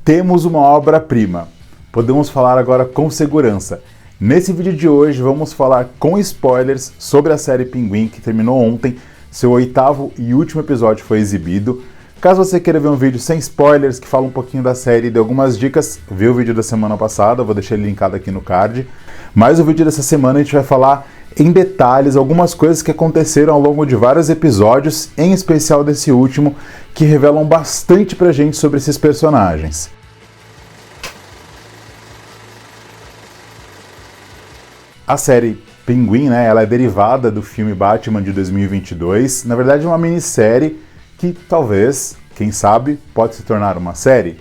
Temos uma obra-prima. Podemos falar agora com segurança. Nesse vídeo de hoje vamos falar com spoilers sobre a série Pinguim, que terminou ontem. Seu 8º e último episódio foi exibido. Caso você queira ver um vídeo sem spoilers, que fala um pouquinho da série e dê algumas dicas, vê o vídeo da semana passada, eu vou deixar ele linkado aqui no card. Mas o vídeo dessa semana a gente vai falar em detalhes algumas coisas que aconteceram ao longo de vários episódios, em especial desse último, que revelam bastante pra gente sobre esses personagens. A série Pinguim, ela é derivada do filme Batman de 2022, na verdade é uma minissérie que talvez, quem sabe, pode se tornar uma série.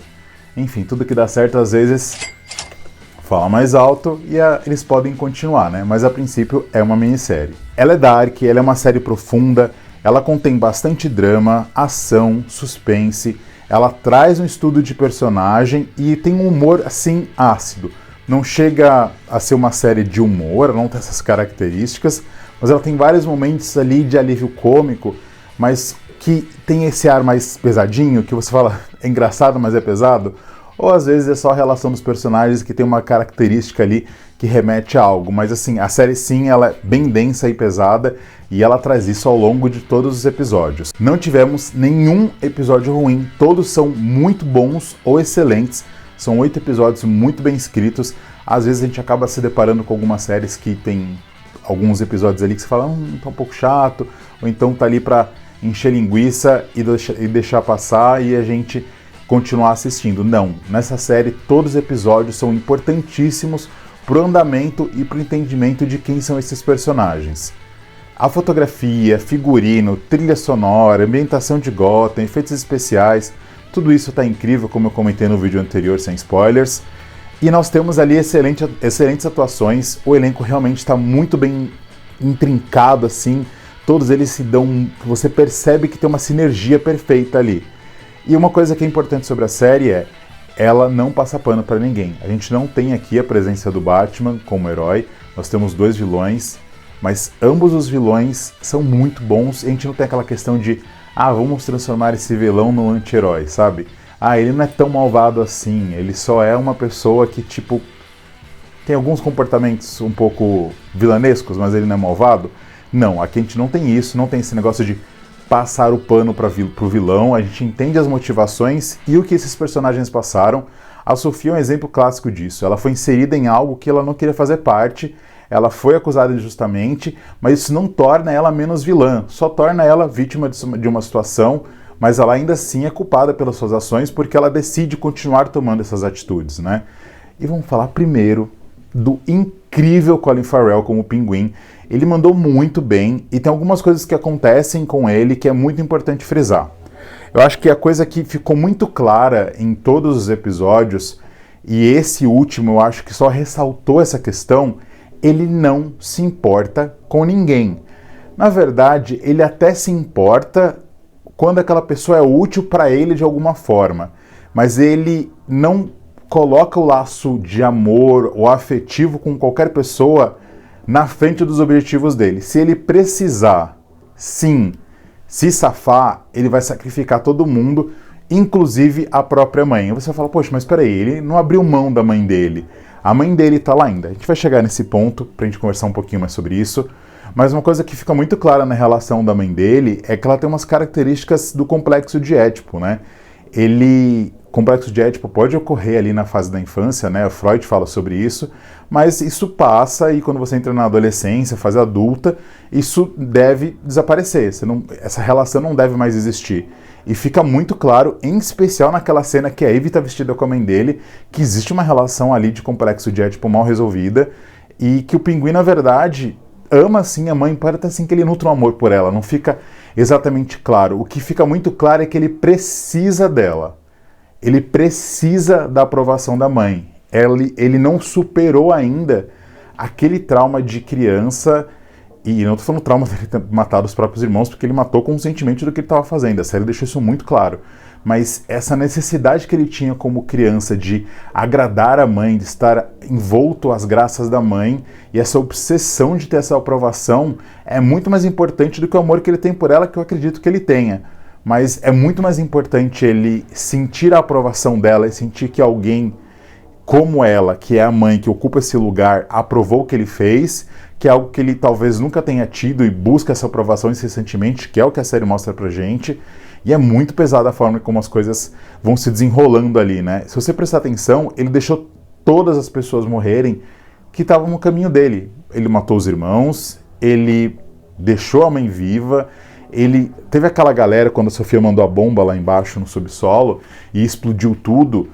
Enfim, tudo que dá certo às vezes fala mais alto e eles podem continuar, mas a princípio é uma minissérie. Ela é dark, ela é uma série profunda, ela contém bastante drama, ação, suspense, ela traz um estudo de personagem e tem um humor assim ácido. Não chega a ser uma série de humor, ela não tem essas características, mas ela tem vários momentos ali de alívio cômico, mas que tem esse ar mais pesadinho, que você fala é engraçado, mas é pesado. Ou às vezes é só a relação dos personagens que tem uma característica ali que remete a algo. Mas assim, a série sim, ela é bem densa e pesada e ela traz isso ao longo de todos os episódios. Não tivemos nenhum episódio ruim, todos são muito bons ou excelentes. São 8 episódios muito bem escritos. Às vezes a gente acaba se deparando com algumas séries que tem alguns episódios ali que você fala, tá um pouco chato, ou então tá ali pra encher linguiça e deixar passar e a gente continuar assistindo. Não, nessa série todos os episódios são importantíssimos pro andamento e pro entendimento de quem são esses personagens. A fotografia, figurino, trilha sonora, ambientação de Gotham, efeitos especiais, tudo isso está incrível, como eu comentei no vídeo anterior, sem spoilers. E nós temos ali excelentes atuações, o elenco realmente está muito bem intrincado, assim, todos eles se dão, você percebe que tem uma sinergia perfeita ali. E uma coisa que é importante sobre a série é, ela não passa pano para ninguém. A gente não tem aqui a presença do Batman como herói, nós temos 2 vilões, mas ambos os vilões são muito bons, e a gente não tem aquela questão de vamos transformar esse vilão no anti-herói, sabe? Ele não é tão malvado assim, ele só é uma pessoa que, tem alguns comportamentos um pouco vilanescos, mas ele não é malvado. Não, aqui a gente não tem isso, não tem esse negócio de passar o pano pro vilão, a gente entende as motivações e o que esses personagens passaram. A Sofia é um exemplo clássico disso, ela foi inserida em algo que ela não queria fazer parte, ela foi acusada injustamente, mas isso não torna ela menos vilã, só torna ela vítima de uma situação, mas ela ainda assim é culpada pelas suas ações porque ela decide continuar tomando essas atitudes, E vamos falar primeiro do incrível Colin Farrell como Pinguim. Ele mandou muito bem e tem algumas coisas que acontecem com ele que é muito importante frisar. Eu acho que a coisa que ficou muito clara em todos os episódios, e esse último eu acho que só ressaltou essa questão, ele não se importa com ninguém. Na verdade, ele até se importa quando aquela pessoa é útil para ele de alguma forma, mas ele não coloca o laço de amor ou afetivo com qualquer pessoa na frente dos objetivos dele. Se ele precisar, sim, se safar, ele vai sacrificar todo mundo, inclusive a própria mãe. Você fala, poxa, mas peraí, ele não abriu mão da mãe dele. A mãe dele tá lá ainda. A gente vai chegar nesse ponto pra gente conversar um pouquinho mais sobre isso. Mas uma coisa que fica muito clara na relação da mãe dele é que ela tem umas características do complexo de Édipo, Complexo de Édipo pode ocorrer ali na fase da infância, O Freud fala sobre isso, mas isso passa e quando você entra na adolescência, fase adulta, isso deve desaparecer, essa relação não deve mais existir. E fica muito claro, em especial naquela cena que a Ivy está vestida com a mãe dele, que existe uma relação ali de complexo de Édipo mal resolvida e que o Pinguim, na verdade, ama sim a mãe, pode até assim que ele nutre um amor por ela, não fica exatamente claro. O que fica muito claro é que ele precisa dela. Ele precisa da aprovação da mãe. Ele não superou ainda aquele trauma de criança, e não estou falando trauma dele ter matado os próprios irmãos, porque ele matou conscientemente do que ele estava fazendo. A série deixou isso muito claro. Mas essa necessidade que ele tinha como criança de agradar a mãe, de estar envolto às graças da mãe, e essa obsessão de ter essa aprovação é muito mais importante do que o amor que ele tem por ela, que eu acredito que ele tenha. mas é muito mais importante ele sentir a aprovação dela e sentir que alguém como ela, que é a mãe que ocupa esse lugar, aprovou o que ele fez, que é algo que ele talvez nunca tenha tido e busca essa aprovação incessantemente, que é o que a série mostra pra gente, e é muito pesada a forma como as coisas vão se desenrolando ali, né? Se você prestar atenção, ele deixou todas as pessoas morrerem que estavam no caminho dele. Ele matou os irmãos, ele deixou a mãe viva, ele teve aquela galera quando a Sofia mandou a bomba lá embaixo no subsolo e explodiu tudo.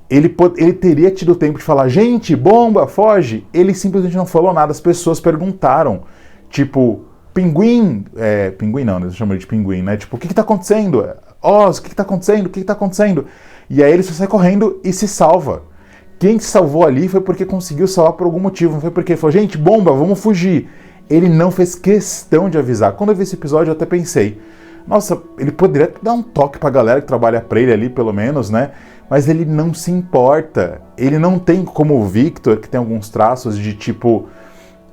Ele teria tido tempo de falar, gente, bomba, foge. Ele simplesmente não falou nada, as pessoas perguntaram, tipo, pinguim, pinguim não, eles chamam de pinguim, né? Tipo, o que tá acontecendo? Oz, o que tá acontecendo? O que tá acontecendo? E aí ele só sai correndo e se salva. Quem se salvou ali foi porque conseguiu salvar por algum motivo, não foi porque ele falou, gente, bomba, vamos fugir. Ele não fez questão de avisar. Quando eu vi esse episódio, eu até pensei, nossa, ele poderia dar um toque pra galera que trabalha pra ele ali, pelo menos, né? Mas ele não se importa. Ele não tem como o Victor, que tem alguns traços de tipo,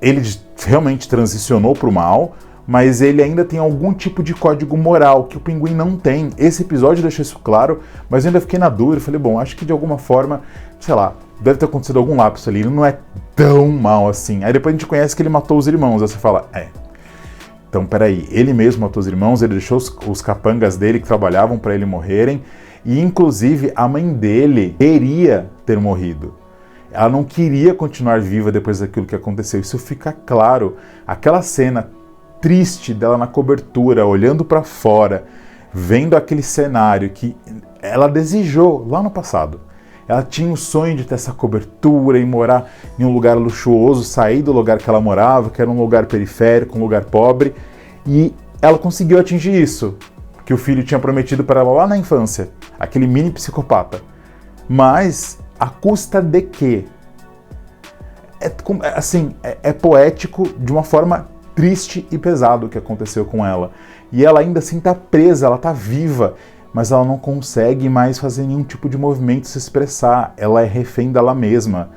ele realmente transicionou pro mal, mas ele ainda tem algum tipo de código moral que o Pinguim não tem. Esse episódio deixou isso claro, mas eu ainda fiquei na dúvida. Falei, bom, acho que de alguma forma, sei lá, deve ter acontecido algum lapso ali. Ele não é tão mal assim. Aí depois a gente conhece que ele matou os irmãos. Aí você fala, então peraí, ele mesmo matou os irmãos, ele deixou os capangas dele que trabalhavam para ele morrerem, e inclusive a mãe dele queria ter morrido. Ela não queria continuar viva depois daquilo que aconteceu. Isso fica claro. Aquela cena triste dela na cobertura, olhando para fora, vendo aquele cenário que ela desejou lá no passado. Ela tinha o sonho de ter essa cobertura e morar em um lugar luxuoso, sair do lugar que ela morava, que era um lugar periférico, um lugar pobre, e ela conseguiu atingir isso, que o filho tinha prometido para ela lá na infância, aquele mini psicopata. Mas à custa de quê? É poético de uma forma triste e pesado o que aconteceu com ela. E ela ainda assim está presa, ela está viva, mas ela não consegue mais fazer nenhum tipo de movimento, se expressar. Ela é refém dela mesma.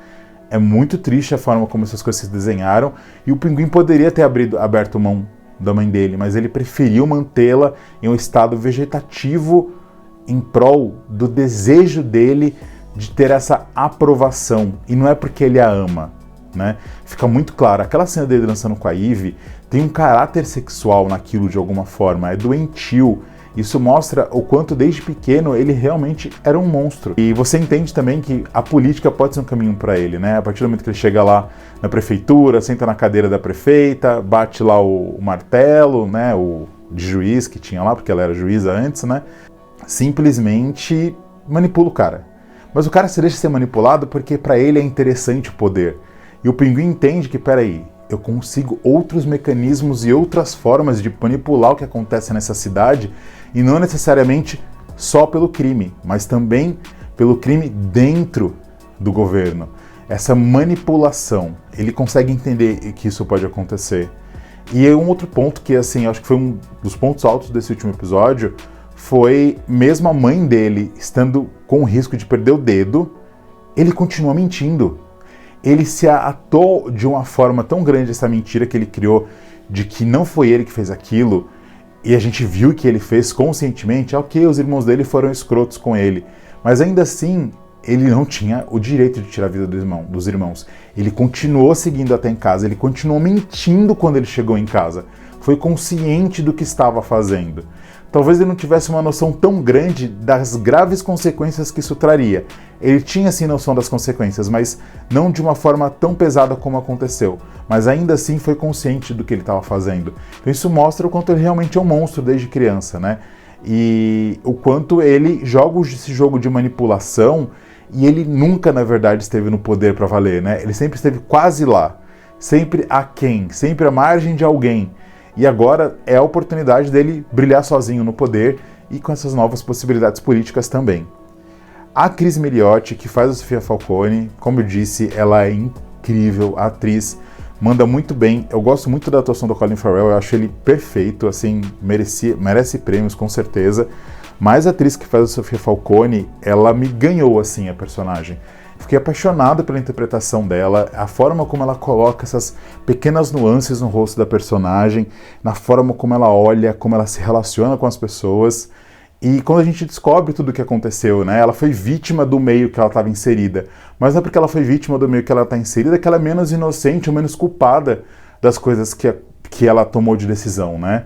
É muito triste a forma como essas coisas se desenharam, e o Pinguim poderia ter aberto mão da mãe dele, mas ele preferiu mantê-la em um estado vegetativo em prol do desejo dele de ter essa aprovação. E não é porque ele a ama, né? Fica muito claro, aquela cena dele dançando com a Ivy tem um caráter sexual naquilo de alguma forma, é doentio. Isso mostra o quanto desde pequeno ele realmente era um monstro. E você entende também que a política pode ser um caminho para ele, né? A partir do momento que ele chega lá na prefeitura, senta na cadeira da prefeita, bate lá o martelo, né? O de juiz que tinha lá, porque ela era juíza antes, né? Simplesmente manipula o cara. Mas o cara se deixa ser manipulado porque para ele é interessante o poder. E o Pinguim entende que, peraí, eu consigo outros mecanismos e outras formas de manipular o que acontece nessa cidade, e não necessariamente só pelo crime, mas também pelo crime dentro do governo. Essa manipulação, ele consegue entender que isso pode acontecer. E um outro ponto que, assim, acho que foi um dos pontos altos desse último episódio, foi mesmo a mãe dele estando com o risco de perder o dedo, ele continua mentindo. Ele se atou de uma forma tão grande essa mentira que ele criou de que não foi ele que fez aquilo, e a gente viu que ele fez conscientemente, ok, os irmãos dele foram escrotos com ele, mas ainda assim ele não tinha o direito de tirar a vida dos irmãos. Ele continuou seguindo até em casa, ele continuou mentindo quando ele chegou em casa, foi consciente do que estava fazendo. Talvez ele não tivesse uma noção tão grande das graves consequências que isso traria. Ele tinha sim noção das consequências, mas não de uma forma tão pesada como aconteceu. Mas ainda assim foi consciente do que ele estava fazendo. Então isso mostra o quanto ele realmente é um monstro desde criança, né? E o quanto ele joga esse jogo de manipulação, e ele nunca, na verdade, esteve no poder para valer, né? Ele sempre esteve quase lá, sempre aquém, sempre à margem de alguém. E agora é a oportunidade dele brilhar sozinho no poder e com essas novas possibilidades políticas também. A Cris Meliotti, que faz a Sofia Falcone, como eu disse, ela é incrível, a atriz manda muito bem. Eu gosto muito da atuação do Colin Farrell, eu acho ele perfeito, assim, merece prêmios com certeza. Mas a atriz que faz a Sofia Falcone, ela me ganhou, assim, a personagem. Fiquei apaixonado pela interpretação dela, a forma como ela coloca essas pequenas nuances no rosto da personagem, na forma como ela olha, como ela se relaciona com as pessoas. E quando a gente descobre tudo o que aconteceu, né, ela foi vítima do meio que ela estava inserida. Mas não é porque ela foi vítima do meio que ela está inserida que ela é menos inocente ou menos culpada das coisas que ela tomou de decisão, né?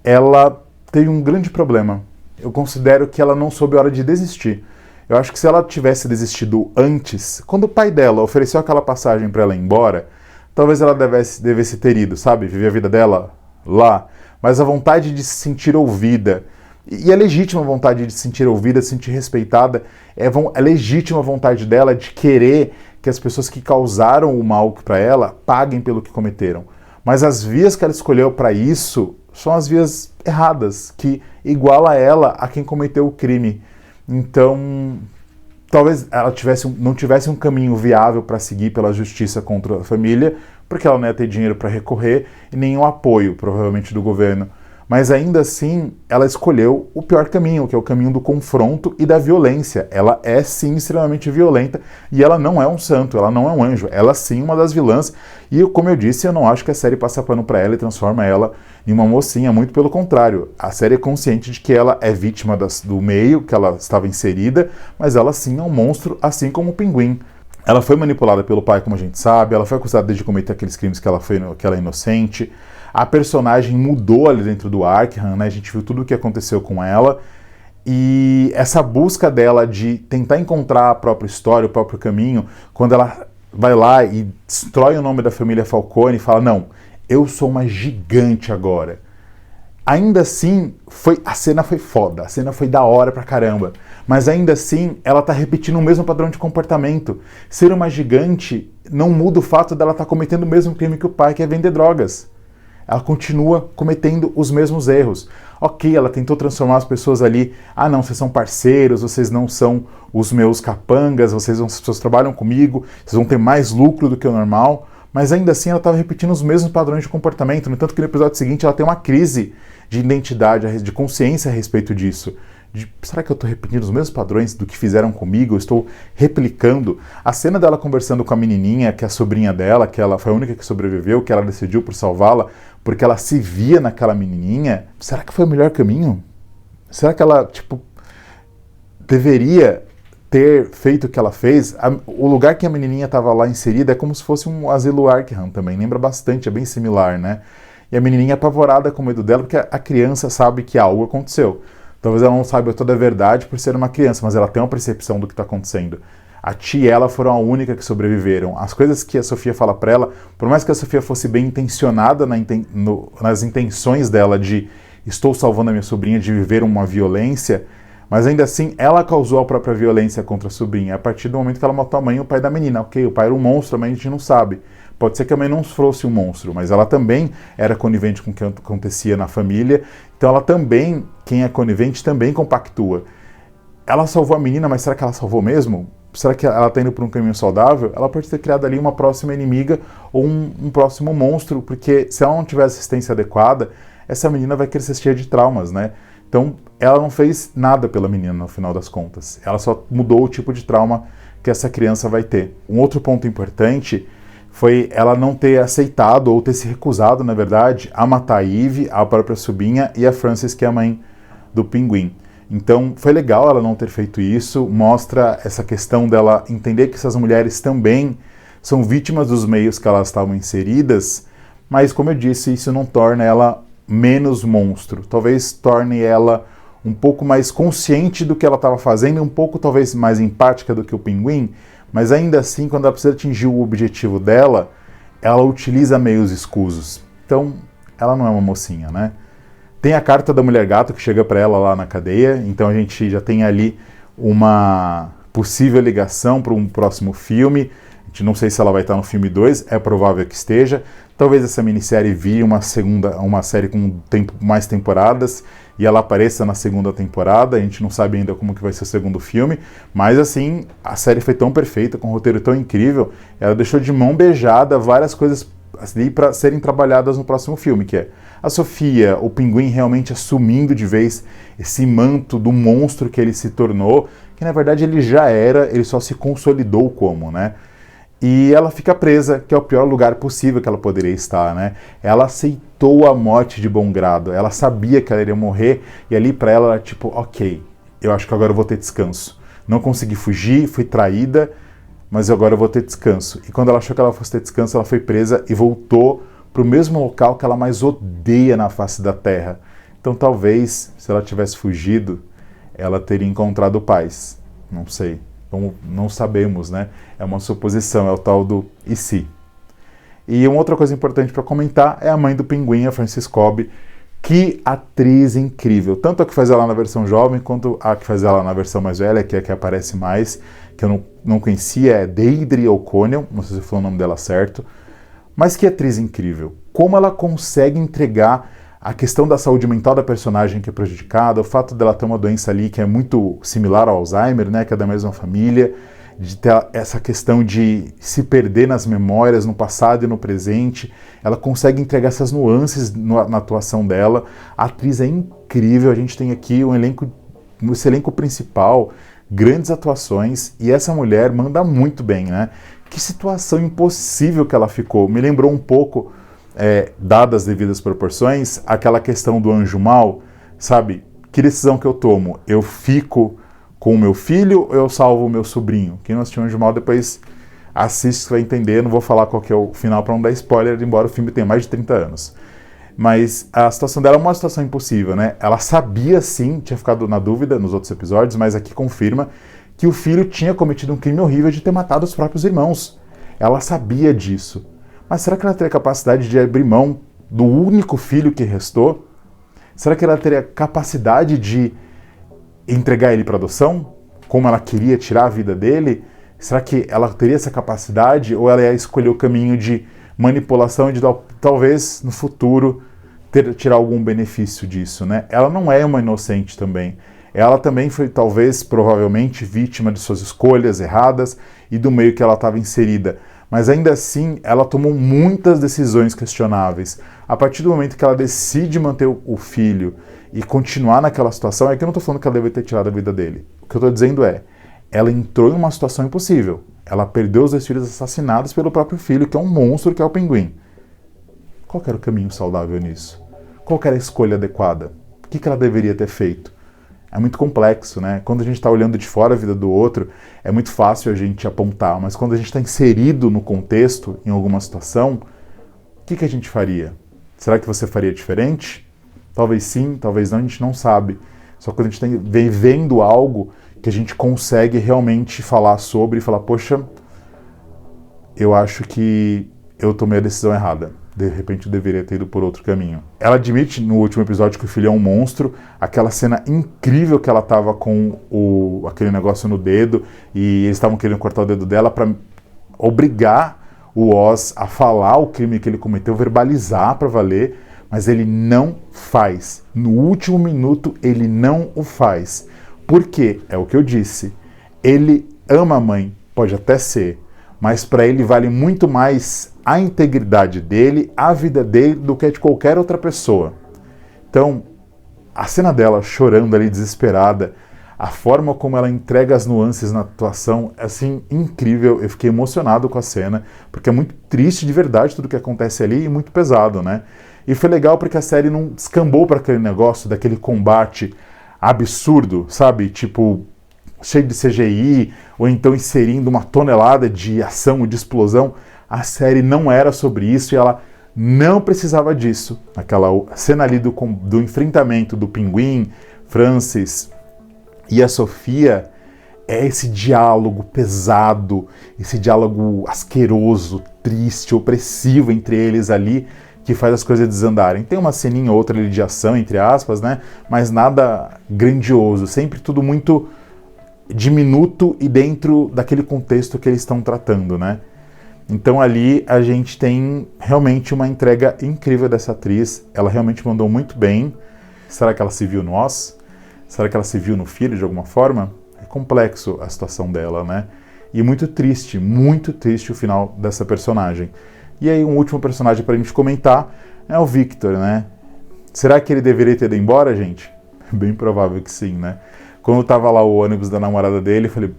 Ela teve um grande problema. Eu considero que ela não soube a hora de desistir. Eu acho que se ela tivesse desistido antes, quando o pai dela ofereceu aquela passagem para ela ir embora, talvez ela devesse ter ido, sabe? Viver a vida dela lá. Mas a vontade de se sentir ouvida, e é legítima a vontade de se sentir ouvida, de se sentir respeitada, é legítima a vontade dela de querer que as pessoas que causaram o mal para ela paguem pelo que cometeram. Mas as vias que ela escolheu para isso são as vias erradas, que iguala ela a quem cometeu o crime. Então, talvez ela não tivesse um caminho viável para seguir pela justiça contra a família, porque ela não ia ter dinheiro para recorrer e nenhum apoio, provavelmente, do governo. Mas ainda assim, ela escolheu o pior caminho, que é o caminho do confronto e da violência. Ela é sim extremamente violenta e ela não é um santo, ela não é um anjo. Ela sim é uma das vilãs. E como eu disse, eu não acho que a série passa pano para ela e transforma ela em uma mocinha, muito pelo contrário. A série é consciente de que ela é vítima do meio que ela estava inserida, mas ela sim é um monstro, assim como o Pinguim. Ela foi manipulada pelo pai, como a gente sabe, ela foi acusada de cometer aqueles crimes que ela é inocente. A personagem mudou ali dentro do Arkham, né? A gente viu tudo o que aconteceu com ela. E essa busca dela de tentar encontrar a própria história, o próprio caminho, quando ela vai lá e destrói o nome da família Falcone e fala, não, eu sou uma gigante agora. Ainda assim, a cena foi foda, a cena foi da hora pra caramba. Mas ainda assim, ela tá repetindo o mesmo padrão de comportamento. Ser uma gigante não muda o fato dela estar cometendo o mesmo crime que o pai, que é vender drogas. Ela continua cometendo os mesmos erros. Ok, ela tentou transformar as pessoas ali, não, vocês são parceiros, vocês não são os meus capangas, as pessoas trabalham comigo, vocês vão ter mais lucro do que o normal, mas ainda assim ela estava repetindo os mesmos padrões de comportamento, no entanto que no episódio seguinte ela tem uma crise de identidade, de consciência a respeito disso. Será que eu estou repetindo os mesmos padrões do que fizeram comigo? Eu estou replicando. A cena dela conversando com a menininha, que é a sobrinha dela, que ela foi a única que sobreviveu, que ela decidiu por salvá-la, porque ela se via naquela menininha. Será que foi o melhor caminho? Será que ela, deveria ter feito o que ela fez? O lugar que a menininha estava lá inserida é como se fosse um asilo Arkham também. Lembra bastante, é bem similar, né? E a menininha apavorada com medo dela, porque a criança sabe que algo aconteceu. Talvez ela não saiba toda a verdade por ser uma criança, mas ela tem uma percepção do que está acontecendo. A tia e ela foram a única que sobreviveram. As coisas que a Sofia fala para ela, por mais que a Sofia fosse bem intencionada nas intenções dela de estou salvando a minha sobrinha de viver uma violência, mas ainda assim ela causou a própria violência contra a sobrinha. A partir do momento que ela matou a mãe e o pai da menina. Ok, o pai era um monstro, mas a gente não sabe. Pode ser que a mãe não fosse um monstro, mas ela também era conivente com o que acontecia na família. Então ela também, quem é conivente, também compactua. Ela salvou a menina, mas será que ela salvou mesmo? Será que ela está indo por um caminho saudável? Ela pode ter criado ali uma próxima inimiga ou um próximo monstro, porque se ela não tiver assistência adequada, essa menina vai crescer cheia de traumas, né? Então ela não fez nada pela menina no final das contas. Ela só mudou o tipo de trauma que essa criança vai ter. Um outro ponto importante foi ela não ter aceitado ou ter se recusado, na verdade, a matar a Eve, a própria sobrinha e a Frances, que é a mãe do Pinguim. Então foi legal ela não ter feito isso, mostra essa questão dela entender que essas mulheres também são vítimas dos meios que elas estavam inseridas, mas como eu disse, isso não torna ela menos monstro, talvez torne ela um pouco mais consciente do que ela estava fazendo, um pouco talvez mais empática do que o Pinguim, mas ainda assim, quando ela precisa atingir o objetivo dela, ela utiliza meios escusos. Então, ela não é uma mocinha, né? Tem a carta da Mulher Gato que chega para ela lá na cadeia, então a gente já tem ali uma possível ligação para um próximo filme. A gente não sei se ela vai estar no filme 2, é provável que esteja. Talvez essa minissérie vire uma série com mais temporadas e ela apareça na segunda temporada. A gente não sabe ainda como que vai ser o segundo filme, mas assim, a série foi tão perfeita, com um roteiro tão incrível, ela deixou de mão beijada várias coisas ali para serem trabalhadas no próximo filme, que é a Sofia, o Pinguim realmente assumindo de vez esse manto do monstro que ele se tornou, que na verdade ele já era, ele só se consolidou como, né? e ela fica presa, que é o pior lugar possível que ela poderia estar, né? Ela aceitou a morte de bom grado, ela sabia que ela iria morrer, e ali pra ela era tipo, ok, eu acho que agora eu vou ter descanso. Não consegui fugir, fui traída, mas agora eu vou ter descanso. E quando ela achou que ela fosse ter descanso, ela foi presa e voltou pro mesmo local que ela mais odeia na face da Terra. Então talvez, se ela tivesse fugido, ela teria encontrado paz. Não sei. Não sabemos, né? É uma suposição, é o tal do e se. E uma outra coisa importante para comentar é a mãe do Pinguim, a Frances Cobb. Que atriz incrível! Tanto a que faz ela na versão jovem, quanto a que faz ela na versão mais velha, que é a que aparece mais, que eu não conhecia, é Deirdre O'Connell, não sei se foi o nome dela certo. Mas que atriz incrível! Como ela consegue entregar a questão da saúde mental da personagem que é prejudicada, o fato dela ter uma doença ali que é muito similar ao Alzheimer, né, que é da mesma família, de ter essa questão de se perder nas memórias, no passado e no presente. Ela consegue entregar essas nuances na atuação dela. A atriz é incrível, a gente tem aqui esse elenco principal, grandes atuações, e essa mulher manda muito bem, né? Que situação impossível que ela ficou. Me lembrou um pouco, dadas as devidas proporções, aquela questão do anjo mal, sabe? Que decisão que eu tomo? Eu fico com o meu filho ou eu salvo o meu sobrinho? Quem não assistiu Anjo Mal depois assiste, vai entender. Não vou falar qual que é o final para não dar spoiler, embora o filme tenha mais de 30 anos. Mas a situação dela é uma situação impossível, né? Ela sabia sim, tinha ficado na dúvida nos outros episódios, mas aqui confirma que o filho tinha cometido um crime horrível de ter matado os próprios irmãos. Ela sabia disso. Mas será que ela teria capacidade de abrir mão do único filho que restou? Será que ela teria capacidade de entregar ele para adoção? Como ela queria tirar a vida dele? Será que ela teria essa capacidade? Ou ela ia escolher o caminho de manipulação e de talvez no futuro tirar algum benefício disso, né? Ela não é uma inocente também. Ela também foi, talvez, provavelmente, vítima de suas escolhas erradas e do meio que ela estava inserida. Mas ainda assim, ela tomou muitas decisões questionáveis. A partir do momento que ela decide manter o filho e continuar naquela situação, é que eu não estou falando que ela deve ter tirado a vida dele. O que eu estou dizendo é, ela entrou em uma situação impossível. Ela perdeu os 2 filhos assassinados pelo próprio filho, que é um monstro, que é o Pinguim. Qual era o caminho saudável nisso? Qual era a escolha adequada? O que ela deveria ter feito? É muito complexo, né? Quando a gente está olhando de fora a vida do outro, é muito fácil a gente apontar, mas quando a gente está inserido no contexto, em alguma situação, o que a gente faria? Será que você faria diferente? Talvez sim, talvez não, a gente não sabe. Só que quando a gente vem vendo algo que a gente consegue realmente falar sobre e falar, poxa, eu acho que eu tomei a decisão errada. De repente eu deveria ter ido por outro caminho. Ela admite no último episódio que o filho é um monstro, aquela cena incrível que ela tava com aquele negócio no dedo e eles estavam querendo cortar o dedo dela para obrigar o Oz a falar o crime que ele cometeu, verbalizar para valer, mas ele não faz. No último minuto ele não o faz. Por quê? É o que eu disse. Ele ama a mãe, pode até ser, mas para ele vale muito mais a integridade dele, a vida dele, do que a de qualquer outra pessoa. Então, a cena dela chorando ali, desesperada, a forma como ela entrega as nuances na atuação, é assim, incrível. Eu fiquei emocionado com a cena, porque é muito triste de verdade tudo que acontece ali e muito pesado, né? E foi legal porque a série não descambou para aquele negócio, daquele combate absurdo, sabe? Tipo, cheio de CGI, ou então inserindo uma tonelada de ação e de explosão. A série não era sobre isso e ela não precisava disso. Aquela cena ali do enfrentamento do Pinguim, Frances e a Sofia, é esse diálogo pesado, esse diálogo asqueroso, triste, opressivo entre eles ali, que faz as coisas desandarem. Tem uma ceninha ou outra ali de ação, entre aspas, né? Mas nada grandioso, sempre tudo muito diminuto e dentro daquele contexto que eles estão tratando, né? Então ali a gente tem realmente uma entrega incrível dessa atriz, ela realmente mandou muito bem. Será que ela se viu no Oz? Será que ela se viu no filho de alguma forma? É complexo a situação dela, né? E muito triste o final dessa personagem. E aí um último personagem pra gente comentar é o Victor, né? Será que ele deveria ter ido embora, gente? Bem provável que sim, né? Quando tava lá o ônibus da namorada dele, eu falei,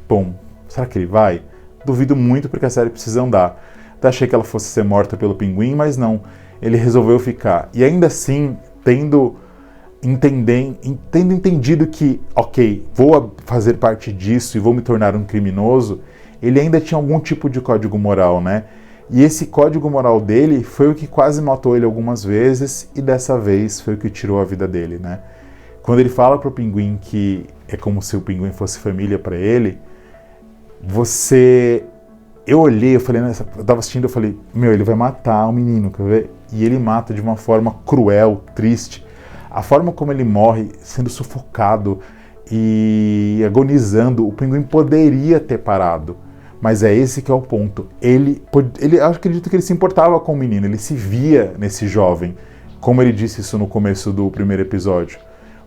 bom, será que ele vai? duvido muito porque a série precisa andar. Até achei que ela fosse ser morta pelo Pinguim, mas não. Ele resolveu ficar. E ainda assim, tendo entendido que, ok, vou fazer parte disso e vou me tornar um criminoso, ele ainda tinha algum tipo de código moral, né? E esse código moral dele foi o que quase matou ele algumas vezes e dessa vez foi o que tirou a vida dele, né? Quando ele fala pro Pinguim que é como se o Pinguim fosse família para ele, eu olhei, eu falei, eu tava assistindo, eu falei, meu, ele vai matar o menino, quer ver? E ele mata de uma forma cruel, triste. A forma como ele morre, sendo sufocado e agonizando, o Pinguim poderia ter parado. Mas é esse que é o ponto. Eu acredito que ele se importava com o menino, ele se via nesse jovem, como ele disse isso no começo do primeiro episódio.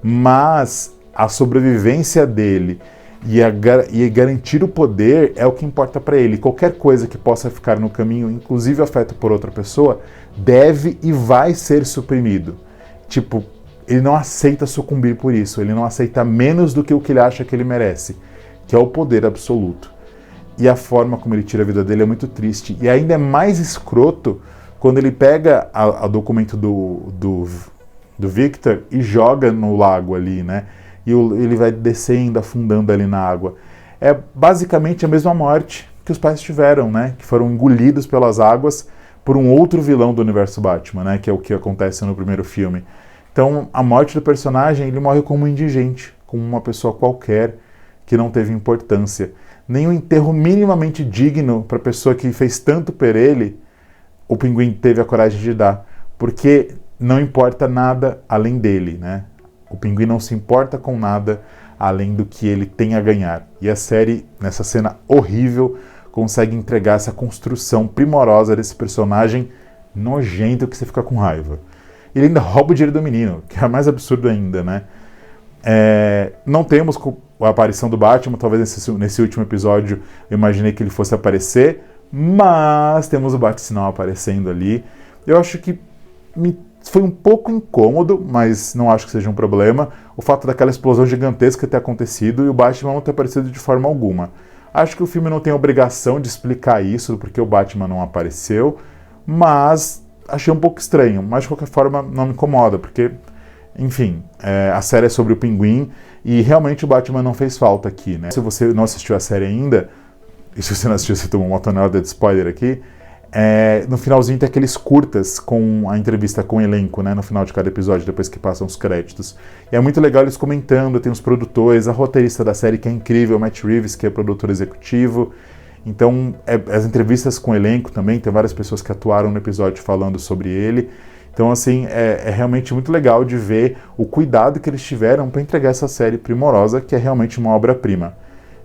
Mas a sobrevivência dele e garantir o poder é o que importa para ele. Qualquer coisa que possa ficar no caminho, inclusive afeto por outra pessoa, deve e vai ser suprimido. Tipo, ele não aceita sucumbir por isso, ele não aceita menos do que o que ele acha que ele merece, que é o poder absoluto. E a forma como ele tira a vida dele é muito triste. E ainda é mais escroto quando ele pega o documento do Victor e joga no lago ali, né? E ele vai descendo, afundando ali na água. É basicamente a mesma morte que os pais tiveram, né? Que foram engolidos pelas águas por um outro vilão do universo Batman, né? Que é o que acontece no primeiro filme. Então, a morte do personagem, ele morre como um indigente, como uma pessoa qualquer que não teve importância. Nem um enterro minimamente digno para a pessoa que fez tanto por ele, o Pinguim teve a coragem de dar. Porque não importa nada além dele, né? O Pinguim não se importa com nada além do que ele tem a ganhar. E a série, nessa cena horrível, consegue entregar essa construção primorosa desse personagem nojento que você fica com raiva. Ele ainda rouba o dinheiro do menino, que é mais absurdo ainda, né? Não temos a aparição do Batman, talvez nesse último episódio eu imaginei que ele fosse aparecer, mas temos o Bat-Sinal aparecendo ali. Eu acho que foi um pouco incômodo, mas não acho que seja um problema, o fato daquela explosão gigantesca ter acontecido e o Batman não ter aparecido de forma alguma. Acho que o filme não tem a obrigação de explicar isso, porque o Batman não apareceu, mas achei um pouco estranho, mas de qualquer forma não me incomoda, porque, enfim, a série é sobre o Pinguim e realmente o Batman não fez falta aqui, né? Se você não assistiu a série ainda, e se você não assistiu, você tomou uma tonelada de spoiler aqui, no finalzinho tem aqueles curtas com a entrevista com o elenco, né, no final de cada episódio, depois que passam os créditos. E é muito legal eles comentando, tem os produtores, a roteirista da série que é incrível, o Matt Reeves, que é produtor executivo. Então, as entrevistas com o elenco também, tem várias pessoas que atuaram no episódio falando sobre ele. Então, assim, é realmente muito legal de ver o cuidado que eles tiveram para entregar essa série primorosa, que é realmente uma obra-prima.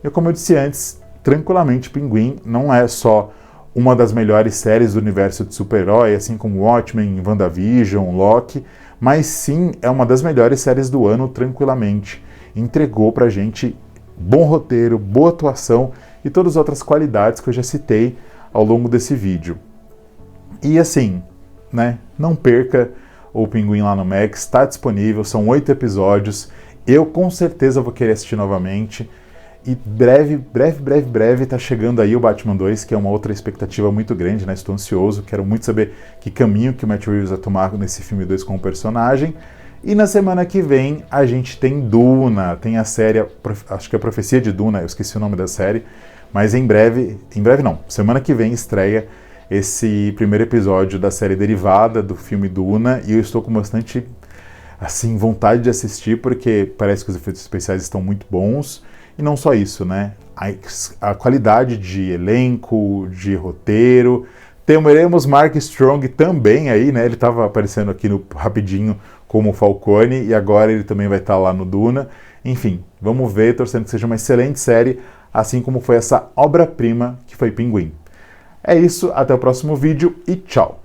E como eu disse antes, tranquilamente, Pinguim não é só uma das melhores séries do universo de super-herói, assim como Watchmen, WandaVision, Loki, mas sim é uma das melhores séries do ano, tranquilamente. Entregou pra gente bom roteiro, boa atuação e todas as outras qualidades que eu já citei ao longo desse vídeo. E assim, né, não perca o Pinguim lá no Max, está disponível, são 8 episódios, eu com certeza vou querer assistir novamente. E breve tá chegando aí o Batman 2, que é uma outra expectativa muito grande, né? Estou ansioso, quero muito saber que caminho que o Matt Reeves vai tomar nesse filme 2 com o personagem. E na semana que vem a gente tem Duna, tem a série, acho que é a Profecia de Duna, eu esqueci o nome da série, mas em breve não, semana que vem estreia esse primeiro episódio da série derivada do filme Duna, e eu estou com bastante, assim, vontade de assistir, porque parece que os efeitos especiais estão muito bons. E não só isso, né? A qualidade de elenco, de roteiro. Teremos Mark Strong também aí, né? Ele estava aparecendo aqui no rapidinho como Falcone e agora ele também vai estar lá no Duna. Enfim, vamos ver, torcendo que seja uma excelente série, assim como foi essa obra-prima que foi Pinguim. É isso, até o próximo vídeo e tchau!